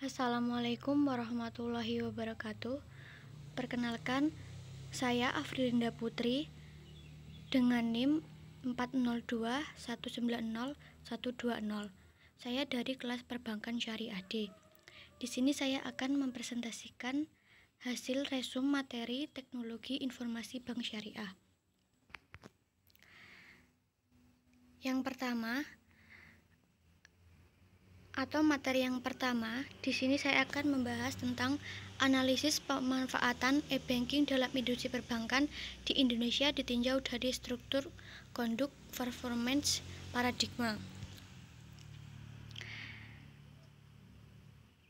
Assalamualaikum warahmatullahi wabarakatuh. Perkenalkan, saya Afrilinda Putri dengan NIM 402190120. Saya dari kelas Perbankan Syariah D. Di sini saya akan mempresentasikan hasil resum materi Teknologi Informasi Bank Syariah. Yang pertama, materi yang pertama, di sini saya akan membahas tentang analisis pemanfaatan e-banking dalam industri perbankan di Indonesia ditinjau dari struktur, konduk, performance, paradigma.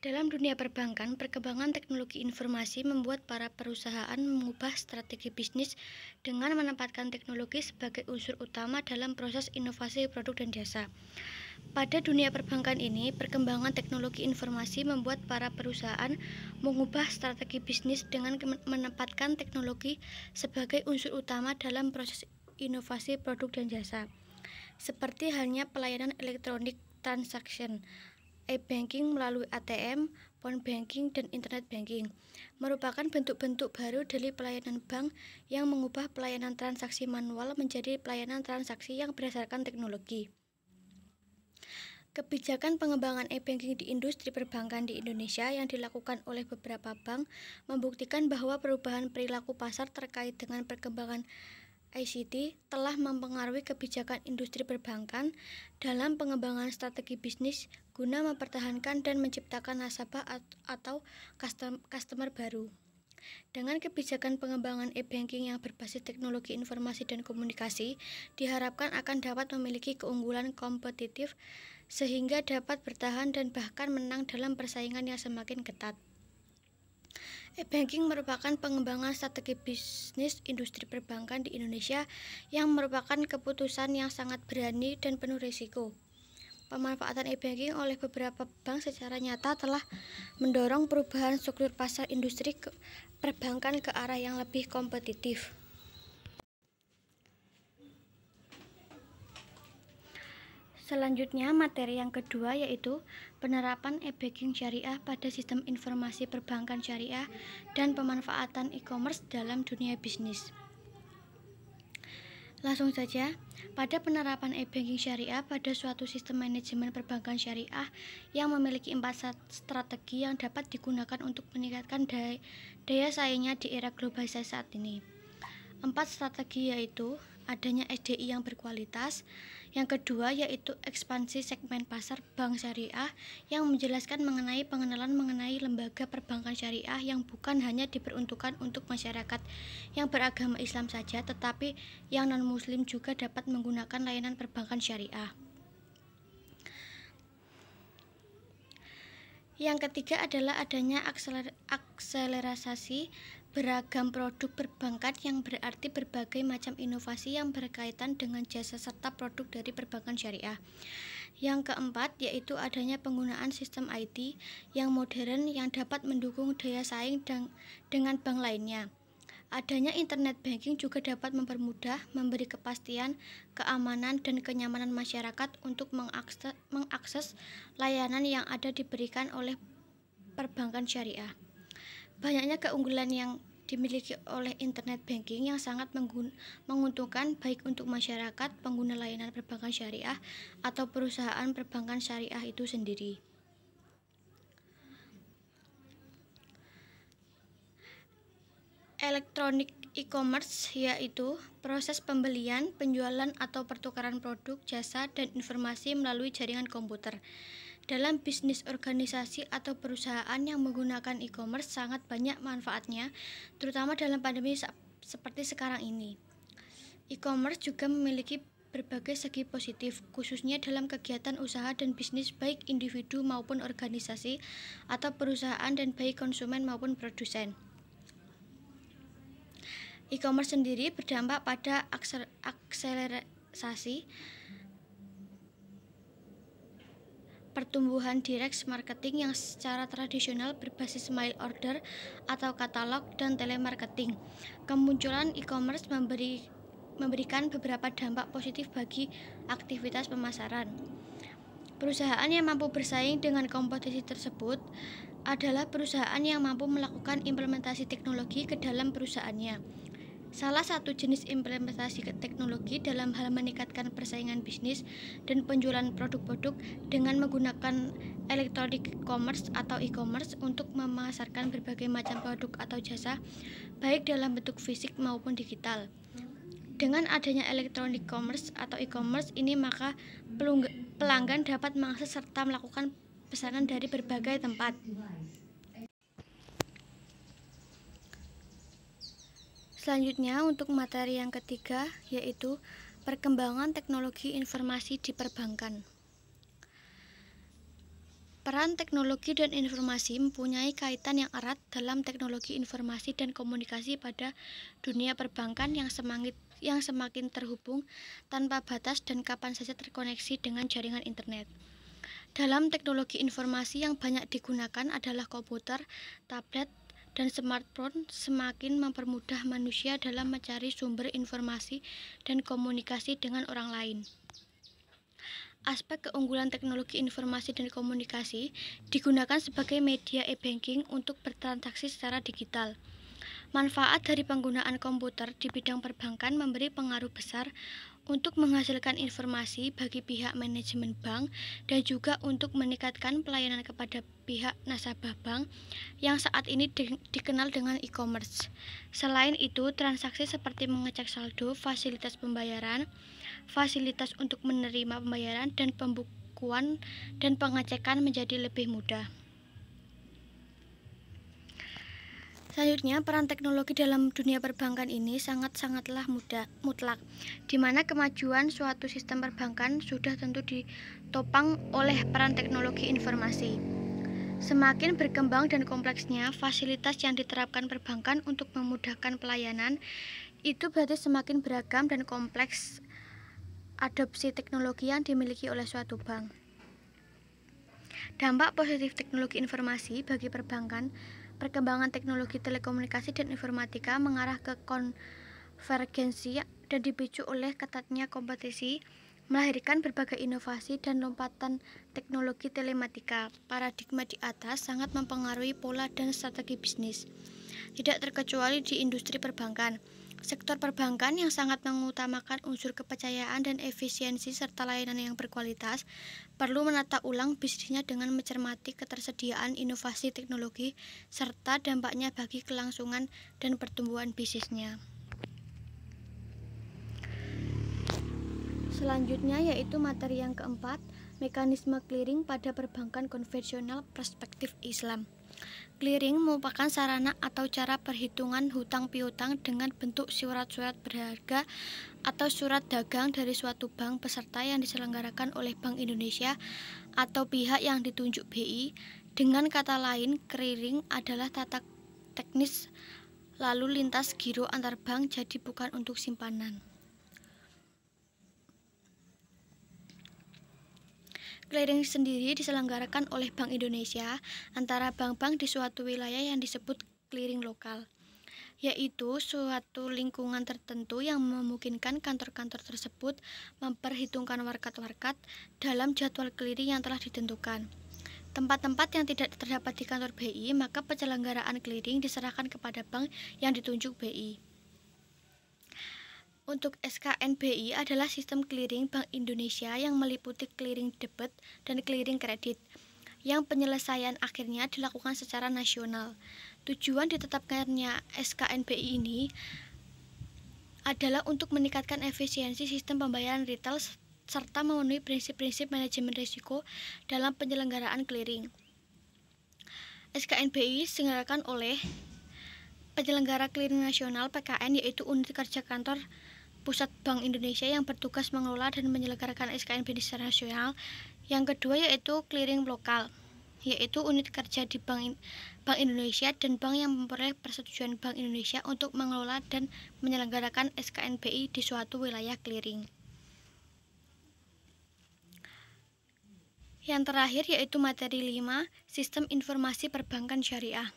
Dalam dunia perbankan, perkembangan teknologi informasi membuat para perusahaan mengubah strategi bisnis dengan menempatkan teknologi sebagai unsur utama dalam proses inovasi produk dan jasa. Pada dunia perbankan ini, perkembangan teknologi informasi membuat para perusahaan mengubah strategi bisnis dengan menempatkan teknologi sebagai unsur utama dalam proses inovasi produk dan jasa. Seperti halnya pelayanan elektronik transaction, e-banking melalui ATM, phone banking, dan internet banking, merupakan bentuk-bentuk baru dari pelayanan bank yang mengubah pelayanan transaksi manual menjadi pelayanan transaksi yang berdasarkan teknologi. Kebijakan pengembangan e-banking di industri perbankan di Indonesia yang dilakukan oleh beberapa bank membuktikan bahwa perubahan perilaku pasar terkait dengan perkembangan ICT telah mempengaruhi kebijakan industri perbankan dalam pengembangan strategi bisnis guna mempertahankan dan menciptakan nasabah atau customer baru. Dengan kebijakan pengembangan e-banking yang berbasis teknologi informasi dan komunikasi, diharapkan akan dapat memiliki keunggulan kompetitif sehingga dapat bertahan dan bahkan menang dalam persaingan yang semakin ketat. E-banking merupakan pengembangan strategi bisnis industri perbankan di Indonesia yang merupakan keputusan yang sangat berani dan penuh risiko. Pemanfaatan e-banking oleh beberapa bank secara nyata telah mendorong perubahan struktur pasar industri perbankan ke arah yang lebih kompetitif. Selanjutnya, materi yang kedua yaitu penerapan e-banking syariah pada sistem informasi perbankan syariah dan pemanfaatan e-commerce dalam dunia bisnis. Langsung saja, pada penerapan e-banking syariah pada suatu sistem manajemen perbankan syariah yang memiliki 4 strategi yang dapat digunakan untuk meningkatkan daya saingnya di era globalisasi saat ini. 4 strategi yaitu adanya SDI yang berkualitas, yang kedua yaitu ekspansi segmen pasar bank syariah yang menjelaskan mengenai pengenalan mengenai lembaga perbankan syariah yang bukan hanya diperuntukkan untuk masyarakat yang beragama Islam saja, tetapi yang non-muslim juga dapat menggunakan layanan perbankan syariah. Yang ketiga adalah adanya akselerasi beragam produk perbankan yang berarti berbagai macam inovasi yang berkaitan dengan jasa serta produk dari perbankan syariah. Yang keempat yaitu adanya penggunaan sistem IT yang modern yang dapat mendukung daya saing dengan bank lainnya. Adanya internet banking juga dapat mempermudah, memberi kepastian, keamanan, dan kenyamanan masyarakat untuk mengakses layanan yang ada diberikan oleh perbankan syariah. Banyaknya keunggulan yang dimiliki oleh internet banking yang sangat menguntungkan baik untuk masyarakat, pengguna layanan perbankan syariah, atau perusahaan perbankan syariah itu sendiri. Elektronik e-commerce yaitu proses pembelian, penjualan atau pertukaran produk, jasa, dan informasi melalui jaringan komputer. Dalam bisnis organisasi atau perusahaan yang menggunakan e-commerce sangat banyak manfaatnya, terutama dalam pandemi seperti sekarang ini. E-commerce juga memiliki berbagai segi positif, khususnya dalam kegiatan usaha dan bisnis baik individu maupun organisasi atau perusahaan dan baik konsumen maupun produsen. E-commerce sendiri berdampak pada akselerasi pertumbuhan direct marketing yang secara tradisional berbasis mail order atau katalog dan telemarketing. Kemunculan e-commerce memberikan beberapa dampak positif bagi aktivitas pemasaran. Perusahaan yang mampu bersaing dengan kompetisi tersebut adalah perusahaan yang mampu melakukan implementasi teknologi ke dalam perusahaannya. Salah satu jenis implementasi teknologi dalam hal meningkatkan persaingan bisnis dan penjualan produk-produk dengan menggunakan electronic commerce atau e-commerce untuk memasarkan berbagai macam produk atau jasa, baik dalam bentuk fisik maupun digital. Dengan adanya electronic commerce atau e-commerce ini, maka pelanggan dapat mengakses serta melakukan pesanan dari berbagai tempat. Selanjutnya, untuk materi yang ketiga, yaitu perkembangan teknologi informasi di perbankan. Peran teknologi dan informasi mempunyai kaitan yang erat dalam teknologi informasi dan komunikasi pada dunia perbankan yang semakin terhubung tanpa batas dan kapan saja terkoneksi dengan jaringan internet. Dalam teknologi informasi yang banyak digunakan adalah komputer, tablet, dan smartphone semakin mempermudah manusia dalam mencari sumber informasi dan komunikasi dengan orang lain. Aspek keunggulan teknologi informasi dan komunikasi digunakan sebagai media e-banking untuk bertransaksi secara digital. Manfaat dari penggunaan komputer di bidang perbankan memberi pengaruh besar untuk menghasilkan informasi bagi pihak manajemen bank dan juga untuk meningkatkan pelayanan kepada pihak nasabah bank yang saat ini dikenal dengan e-commerce. Selain itu, transaksi seperti mengecek saldo, fasilitas pembayaran, fasilitas untuk menerima pembayaran, dan pembukuan dan pengecekan menjadi lebih mudah. Selanjutnya, peran teknologi dalam dunia perbankan ini sangatlah mutlak, di mana kemajuan suatu sistem perbankan sudah tentu ditopang oleh peran teknologi informasi. Semakin berkembang dan kompleksnya fasilitas yang diterapkan perbankan untuk memudahkan pelayanan, itu berarti semakin beragam dan kompleks adopsi teknologi yang dimiliki oleh suatu bank. Dampak positif teknologi informasi bagi perbankan: perkembangan teknologi telekomunikasi dan informatika mengarah ke konvergensi dan dipicu oleh ketatnya kompetisi, melahirkan berbagai inovasi dan lompatan teknologi telematika. Paradigma di atas sangat mempengaruhi pola dan strategi bisnis, tidak terkecuali di industri perbankan. Sektor perbankan yang sangat mengutamakan unsur kepercayaan dan efisiensi serta layanan yang berkualitas perlu menata ulang bisnisnya dengan mencermati ketersediaan inovasi teknologi serta dampaknya bagi kelangsungan dan pertumbuhan bisnisnya. Selanjutnya yaitu materi yang keempat, mekanisme clearing pada perbankan konvensional perspektif Islam. Clearing merupakan sarana atau cara perhitungan hutang piutang dengan bentuk surat-surat berharga atau surat dagang dari suatu bank peserta yang diselenggarakan oleh Bank Indonesia atau pihak yang ditunjuk BI. Dengan kata lain, clearing adalah tata teknis lalu lintas giro antar bank, jadi bukan untuk simpanan. Clearing sendiri diselenggarakan oleh Bank Indonesia antara bank-bank di suatu wilayah yang disebut clearing lokal, yaitu suatu lingkungan tertentu yang memungkinkan kantor-kantor tersebut memperhitungkan warkat-warkat dalam jadwal clearing yang telah ditentukan. Tempat-tempat yang tidak terdapat di kantor BI, maka penyelenggaraan clearing diserahkan kepada bank yang ditunjuk BI. Untuk SKNBI adalah sistem clearing Bank Indonesia yang meliputi clearing debit dan clearing kredit, yang penyelesaian akhirnya dilakukan secara nasional. Tujuan ditetapkannya SKNBI ini adalah untuk meningkatkan efisiensi sistem pembayaran retail serta memenuhi prinsip-prinsip manajemen risiko dalam penyelenggaraan clearing. SKNBI diselenggarakan oleh penyelenggara clearing nasional PKN, yaitu unit kerja kantor pusat Bank Indonesia yang bertugas mengelola dan menyelenggarakan SKNBI secara nasional. Yang kedua yaitu clearing lokal, yaitu unit kerja di Bank Indonesia dan bank yang memperoleh persetujuan Bank Indonesia untuk mengelola dan menyelenggarakan SKNBI di suatu wilayah clearing. Yang terakhir yaitu materi 5, sistem informasi perbankan syariah.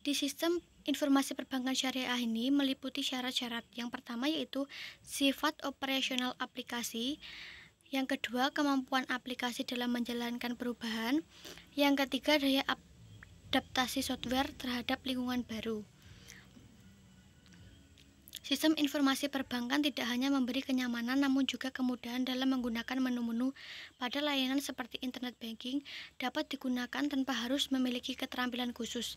Di sistem Informasi perbankan syariah ini meliputi syarat-syarat. Yang pertama yaitu sifat operasional aplikasi, yang kedua kemampuan aplikasi dalam menjalankan perubahan, yang ketiga daya adaptasi software terhadap lingkungan baru. Sistem informasi perbankan tidak hanya memberi kenyamanan namun juga kemudahan dalam menggunakan menu-menu pada layanan seperti internet banking dapat digunakan tanpa harus memiliki keterampilan khusus,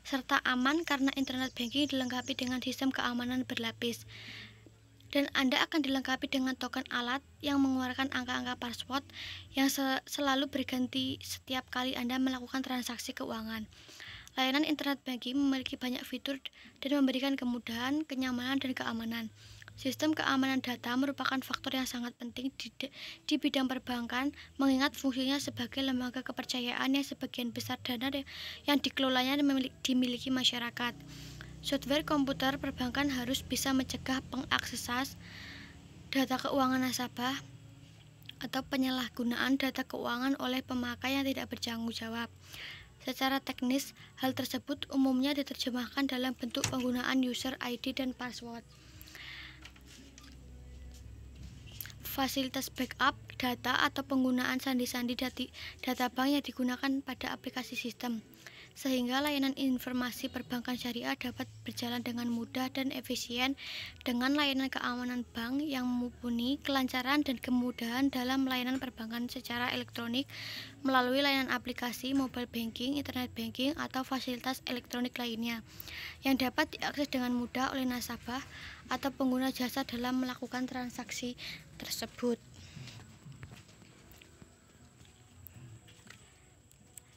serta aman karena internet banking dilengkapi dengan sistem keamanan berlapis. Dan Anda akan dilengkapi dengan token alat yang mengeluarkan angka-angka password yang selalu berganti setiap kali Anda melakukan transaksi keuangan. Layanan internet banking memiliki banyak fitur dan memberikan kemudahan, kenyamanan, dan keamanan. Sistem keamanan data merupakan faktor yang sangat penting di bidang perbankan, mengingat fungsinya sebagai lembaga kepercayaan yang sebagian besar dana yang dikelolanya dimiliki masyarakat. Software komputer perbankan harus bisa mencegah pengaksesan data keuangan nasabah atau penyalahgunaan data keuangan oleh pemakai yang tidak bertanggung jawab. Secara teknis, hal tersebut umumnya diterjemahkan dalam bentuk penggunaan user ID dan password. Fasilitas backup data atau penggunaan sandi-sandi data bank yang digunakan pada aplikasi sistem, sehingga layanan informasi perbankan syariah dapat berjalan dengan mudah dan efisien dengan layanan keamanan bank yang mumpuni, kelancaran dan kemudahan dalam layanan perbankan secara elektronik melalui layanan aplikasi, mobile banking, internet banking, atau fasilitas elektronik lainnya yang dapat diakses dengan mudah oleh nasabah atau pengguna jasa dalam melakukan transaksi tersebut.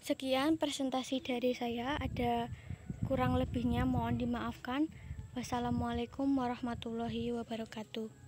Sekian presentasi dari saya, ada kurang lebihnya mohon dimaafkan. Wassalamualaikum warahmatullahi wabarakatuh.